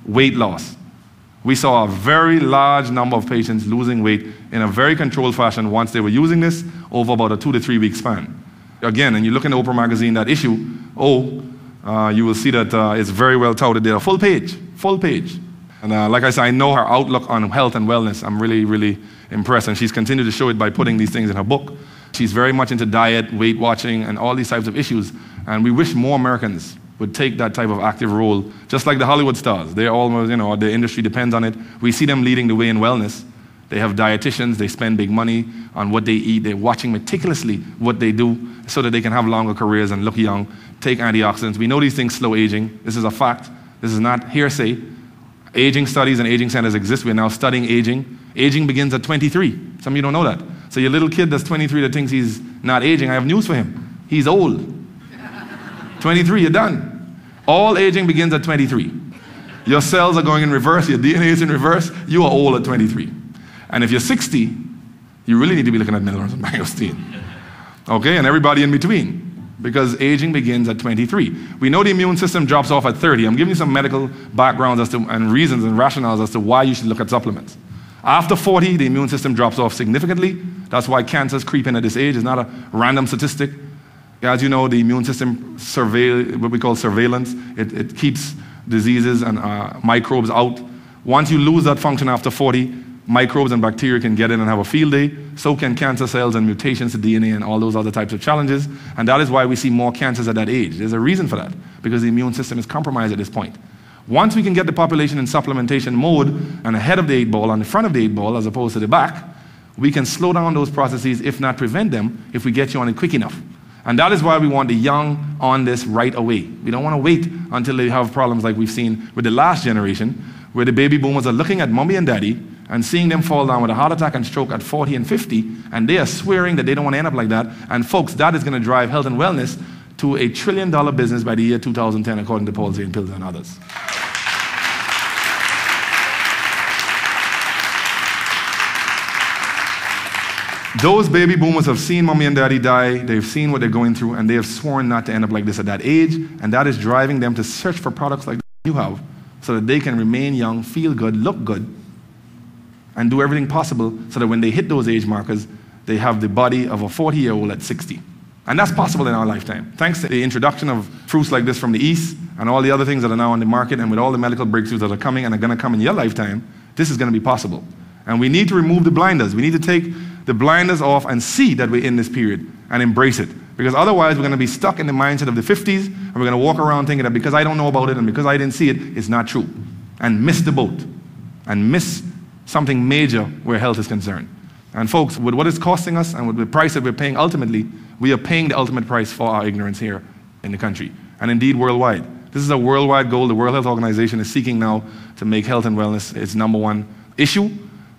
weight loss. We saw a very large number of patients losing weight in a very controlled fashion once they were using this over about a 2 to 3 week span. Again, and you look in the Oprah magazine, that issue, you will see that it's very well touted there. Full page. And like I said, I know her outlook on health and wellness. I'm really, really impressed. And she's continued to show it by putting these things in her book. She's very much into diet, weight watching, and all these types of issues. And we wish more Americans would take that type of active role, just like the Hollywood stars. They're almost, the industry depends on it. We see them leading the way in wellness. They have dietitians, they spend big money on what they eat, they're watching meticulously what they do so that they can have longer careers and look young, take antioxidants. We know these things slow aging. This is a fact. This is not hearsay. Aging studies and aging centers exist. We're now studying aging. Aging begins at 23. Some of you don't know that. So your little kid that's 23 that thinks he's not aging, I have news for him. He's old. 23, you're done. All aging begins at 23. Your cells are going in reverse, your DNA is in reverse, you are old at 23. And if you're 60, you really need to be looking at milliliters of mangosteen. Okay, and everybody in between, because aging begins at 23. We know the immune system drops off at 30. I'm giving you some medical backgrounds and reasons and rationales as to why you should look at supplements. After 40, the immune system drops off significantly. That's why cancers creep in at this age. It's not a random statistic. As you know, the immune system what we call surveillance. It keeps diseases and microbes out. Once you lose that function after 40, microbes and bacteria can get in and have a field day. So can cancer cells and mutations to DNA and all those other types of challenges. And that is why we see more cancers at that age. There's a reason for that, because the immune system is compromised at this point. Once we can get the population in supplementation mode and ahead of the 8 ball, on the front of the 8 ball as opposed to the back, we can slow down those processes, if not prevent them, if we get you on it quick enough. And that is why we want the young on this right away. We don't want to wait until they have problems like we've seen with the last generation, where the baby boomers are looking at mommy and daddy and seeing them fall down with a heart attack and stroke at 40 and 50, and they are swearing that they don't want to end up like that. And folks, that is going to drive health and wellness to $1 trillion business by the year 2010, according to Paul Zane Pills and others. Those baby boomers have seen mommy and daddy die, they've seen what they're going through, and they have sworn not to end up like this at that age, and that is driving them to search for products like you have, so that they can remain young, feel good, look good, and do everything possible so that when they hit those age markers, they have the body of a 40-year-old at 60. And that's possible in our lifetime. Thanks to the introduction of fruits like this from the East, and all the other things that are now on the market, and with all the medical breakthroughs that are coming and are going to come in your lifetime, this is going to be possible. And we need to remove the blinders. We need to take the blinders off and see that we're in this period and embrace it. Because otherwise we're going to be stuck in the mindset of the 50s, and we're going to walk around thinking that because I don't know about it and because I didn't see it, it's not true. And miss the boat. And miss something major where health is concerned. And folks, with what it's costing us and with the price that we're paying ultimately, we are paying the ultimate price for our ignorance here in the country. And indeed worldwide. This is a worldwide goal. The World Health Organization is seeking now to make health and wellness its #1 issue.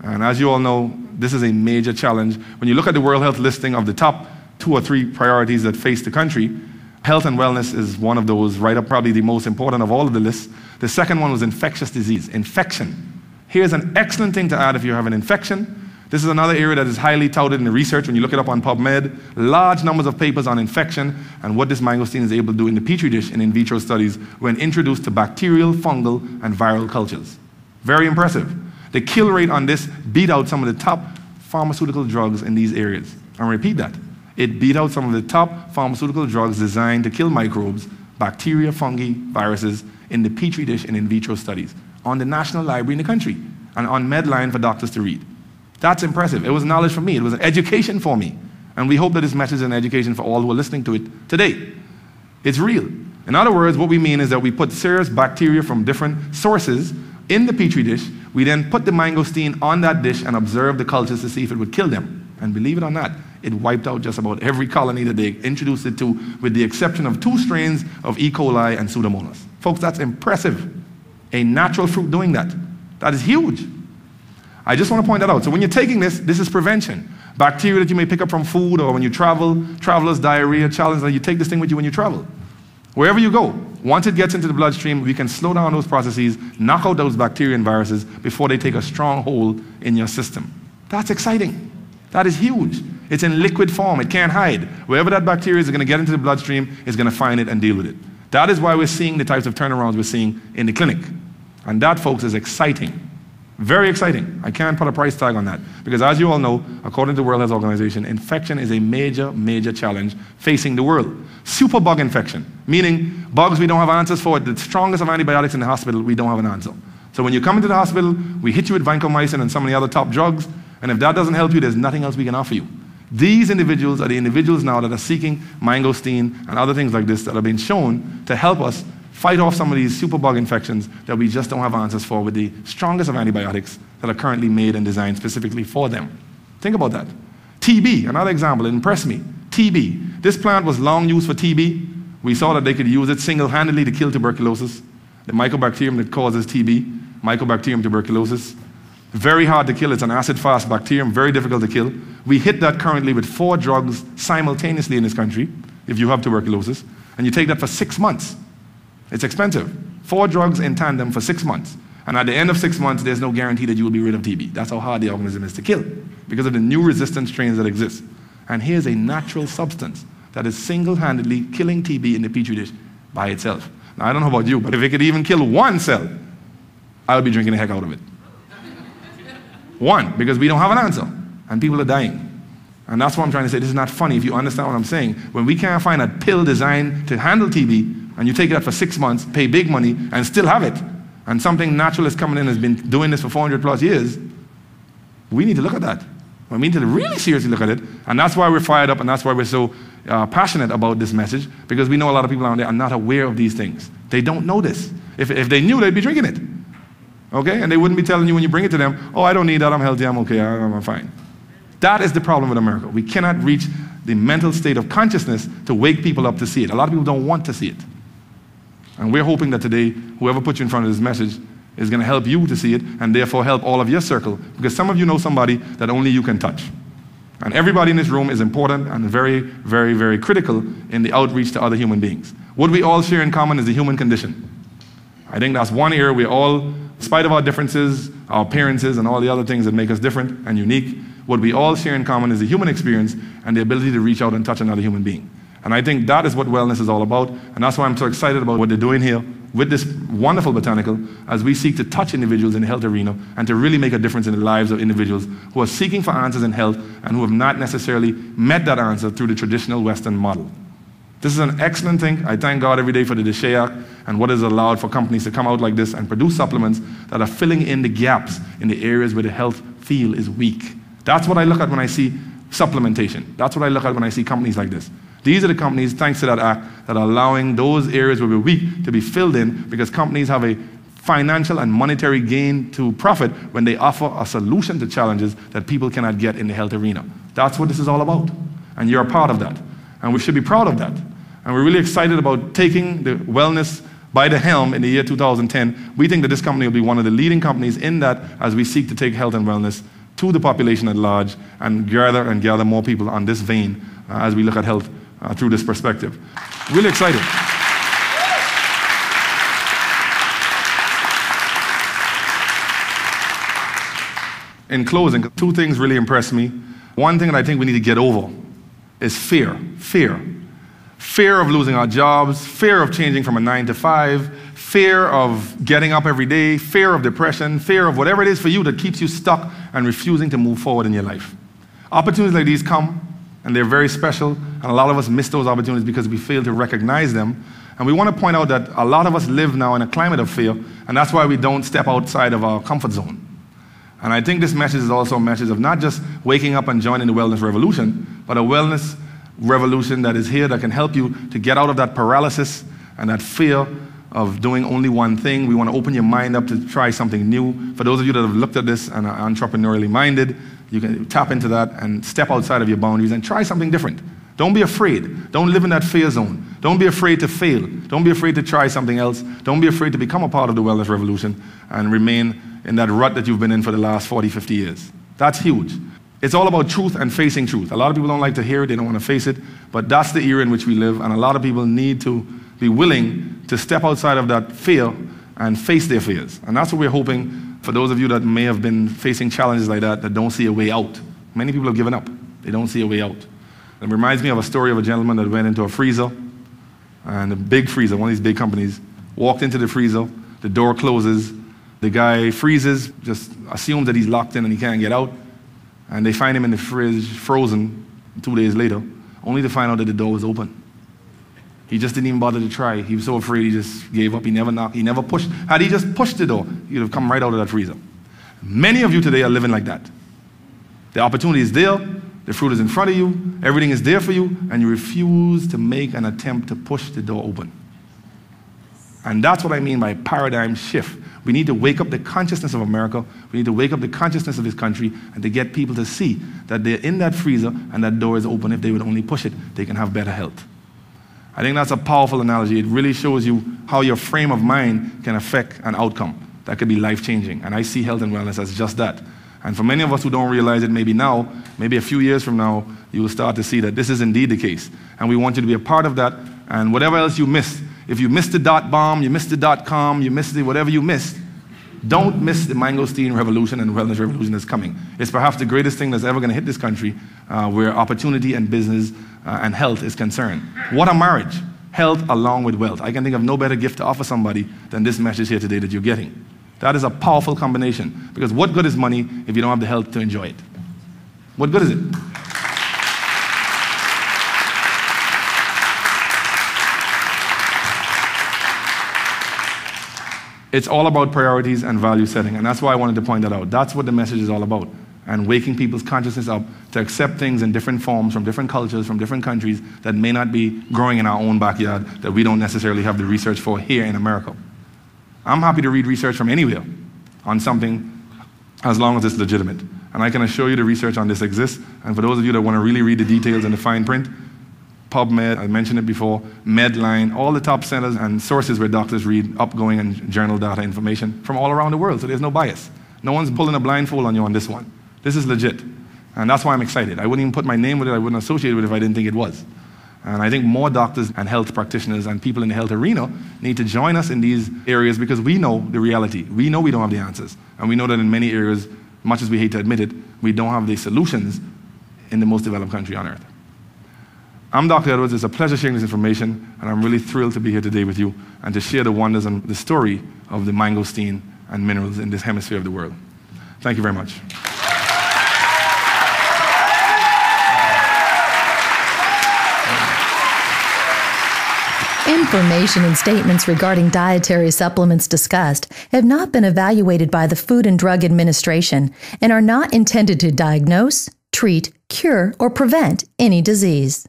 And as you all know, this is a major challenge. When you look at the World Health listing of the top 2 or 3 priorities that face the country, health and wellness is one of those, right up probably the most important of all of the lists. The second one was infectious disease, infection. Here's an excellent thing to add if you have an infection. This is another area that is highly touted in the research. When you look it up on PubMed, large numbers of papers on infection and what this mangosteen is able to do in the Petri dish in vitro studies when introduced to bacterial, fungal, and viral cultures. Very impressive. The kill rate on this beat out some of the top pharmaceutical drugs in these areas. I'll repeat that. It beat out some of the top pharmaceutical drugs designed to kill microbes, bacteria, fungi, viruses in the Petri dish and in vitro studies on the National Library in the country and on Medline for doctors to read. That's impressive. It was knowledge for me. It was an education for me. And we hope that this message is an education for all who are listening to it today. It's real. In other words, what we mean is that we put serious bacteria from different sources in the Petri dish. We then put the mangosteen on that dish and observe the cultures to see if it would kill them. And believe it or not, it wiped out just about every colony that they introduced it to, with the exception of 2 strains of E. coli and Pseudomonas. Folks, that's impressive. A natural fruit doing that. That is huge. I just want to point that out. So when you're taking this, this is prevention. Bacteria that you may pick up from food or when you travel, traveler's diarrhea, challenge, that you take this thing with you when you travel. Wherever you go, once it gets into the bloodstream, we can slow down those processes, knock out those bacteria and viruses before they take a strong hold in your system. That's exciting. That is huge. It's in liquid form. It can't hide. Wherever that bacteria is going to get into the bloodstream, it's going to find it and deal with it. That is why we're seeing the types of turnarounds we're seeing in the clinic. And that, folks, is exciting. Very exciting. I can't put a price tag on that. Because as you all know, according to the World Health Organization, infection is a major, major challenge facing the world. Superbug infection, meaning bugs we don't have answers for. The strongest of antibiotics in the hospital, we don't have an answer. So when you come into the hospital, we hit you with vancomycin and some of the other top drugs, and if that doesn't help you, there's nothing else we can offer you. These individuals are the individuals now that are seeking mangosteen and other things like this that have been shown to help us fight off some of these superbug infections that we just don't have answers for with the strongest of antibiotics that are currently made and designed specifically for them. Think about that. TB, another example, it impressed me. TB. This plant was long used for TB. We saw that they could use it single-handedly to kill tuberculosis, the mycobacterium that causes TB, Mycobacterium tuberculosis. Very hard to kill. It's an acid-fast bacterium, very difficult to kill. We hit that currently with 4 drugs simultaneously in this country, if you have tuberculosis, and you take that for 6 months. It's expensive. 4 drugs in tandem for 6 months. And at the end of 6 months, there's no guarantee that you will be rid of TB. That's how hard the organism is to kill because of the new resistant strains that exist. And here's a natural substance that is single-handedly killing TB in the petri dish by itself. Now, I don't know about you, but if it could even kill 1 cell, I would be drinking the heck out of it. 1, because we don't have an answer, and people are dying. And that's what I'm trying to say. This is not funny if you understand what I'm saying. When we can't find a pill designed to handle TB, and you take that for 6 months, pay big money, and still have it, and something natural is coming in and has been doing this for 400 plus years, we need to look at that. We need to really seriously look at it, and that's why we're fired up, and that's why we're so passionate about this message, because we know a lot of people out there are not aware of these things. They don't know this. If they knew, they'd be drinking it. Okay? And they wouldn't be telling you when you bring it to them, oh, I don't need that, I'm healthy, I'm okay, I'm fine. That is the problem with America. We cannot reach the mental state of consciousness to wake people up to see it. A lot of people don't want to see it. And we're hoping that today, whoever put you in front of this message is going to help you to see it, and therefore help all of your circle, because some of you know somebody that only you can touch. And everybody in this room is important and very, very, very critical in the outreach to other human beings. What we all share in common is the human condition. I think that's one area we all, in spite of our differences, our appearances, and all the other things that make us different and unique, what we all share in common is the human experience and the ability to reach out and touch another human being. And I think that is what wellness is all about, and that's why I'm so excited about what they're doing here with this wonderful botanical as we seek to touch individuals in the health arena and to really make a difference in the lives of individuals who are seeking for answers in health and who have not necessarily met that answer through the traditional Western model. This is an excellent thing. I thank God every day for the DSHEA Act and what has allowed for companies to come out like this and produce supplements that are filling in the gaps in the areas where the health field is weak. That's what I look at when I see supplementation. That's what I look at when I see companies like this. These are the companies, thanks to that act, that are allowing those areas where we're weak to be filled in because companies have a financial and monetary gain to profit when they offer a solution to challenges that people cannot get in the health arena. That's what this is all about. And you're a part of that. And we should be proud of that. And we're really excited about taking the wellness by the helm in the year 2010. We think that this company will be one of the leading companies in that as we seek to take health and wellness to the population at large and gather more people on this vein as we look at health through this perspective. Really excited. In closing, 2 things really impressed me. One thing that I think we need to get over is fear. Fear of losing our jobs, fear of changing from a 9 to 5, fear of getting up every day, fear of depression, fear of whatever it is for you that keeps you stuck and refusing to move forward in your life. Opportunities like these come, and they're very special, and a lot of us miss those opportunities because we fail to recognize them. And we want to point out that a lot of us live now in a climate of fear, and that's why we don't step outside of our comfort zone. And I think this message is also a message of not just waking up and joining the wellness revolution, but a wellness revolution that is here that can help you to get out of that paralysis and that fear of doing only one thing. We want to open your mind up to try something new. For those of you that have looked at this and are entrepreneurially minded, you can tap into that and step outside of your boundaries and try something different. Don't be afraid. Don't live in that fear zone. Don't be afraid to fail. Don't be afraid to try something else. Don't be afraid to become a part of the wellness revolution and remain in that rut that you've been in for the last 40, 50 years. That's huge. It's all about truth and facing truth. A lot of people don't like to hear it. They don't want to face it. But that's the era in which we live, and a lot of people need to be willing to step outside of that fear and face their fears. And that's what we're hoping for those of you that may have been facing challenges like that don't see a way out. Many people have given up. They don't see a way out. It reminds me of a story of a gentleman that went into a freezer, and a big freezer, one of these big companies, walked into the freezer, the door closes, The guy freezes, just assumes that he's locked in and he can't get out. And they find him in the fridge, frozen, 2 days later, only to find out that the door was open. He just didn't even bother to try. He was so afraid he just gave up. He never knocked. He never pushed. Had he just pushed the door, he'd have come right out of that freezer. Many of you today are living like that. The opportunity is there. The fruit is in front of you. Everything is there for you. And you refuse to make an attempt to push the door open. And that's what I mean by paradigm shift. We need to wake up the consciousness of America. We need to wake up the consciousness of this country and to get people to see that they're in that freezer and that door is open. If they would only push it, they can have better health. I think that's a powerful analogy. It really shows you how your frame of mind can affect an outcome that could be life-changing. And I see health and wellness as just that. And for many of us who don't realize it, maybe now, maybe a few years from now, you will start to see that this is indeed the case. And we want you to be a part of that. And whatever else you missed, if you missed the .bomb, you missed the .com, you missed the whatever you missed, don't miss the mangosteen revolution and wellness revolution that's coming. It's perhaps the greatest thing that's ever going to hit this country where opportunity and business and health is concerned. What a marriage. Health along with wealth. I can think of no better gift to offer somebody than this message here today that you're getting. That is a powerful combination. Because what good is money if you don't have the health to enjoy it? What good is it? It's all about priorities and value setting, and that's why I wanted to point that out. That's what the message is all about, and waking people's consciousness up to accept things in different forms, from different cultures, from different countries that may not be growing in our own backyard, that we don't necessarily have the research for here in America. I'm happy to read research from anywhere on something as long as it's legitimate. And I can assure you the research on this exists, and for those of you that want to really read the details and the fine print, PubMed, I mentioned it before, Medline, all the top centers and sources where doctors read upgoing and journal data information from all around the world, so there's no bias. No one's pulling a blindfold on you on this one. This is legit, and that's why I'm excited. I wouldn't even put my name with it, I wouldn't associate it with it if I didn't think it was. And I think more doctors and health practitioners and people in the health arena need to join us in these areas because we know the reality. We know we don't have the answers, and we know that in many areas, much as we hate to admit it, we don't have the solutions in the most developed country on earth. I'm Dr. Edwards. It's a pleasure sharing this information, and I'm really thrilled to be here today with you and to share the wonders and the story of the mangosteen and minerals in this hemisphere of the world. Thank you very much. Information and statements regarding dietary supplements discussed have not been evaluated by the Food and Drug Administration and are not intended to diagnose, treat, cure, or prevent any disease.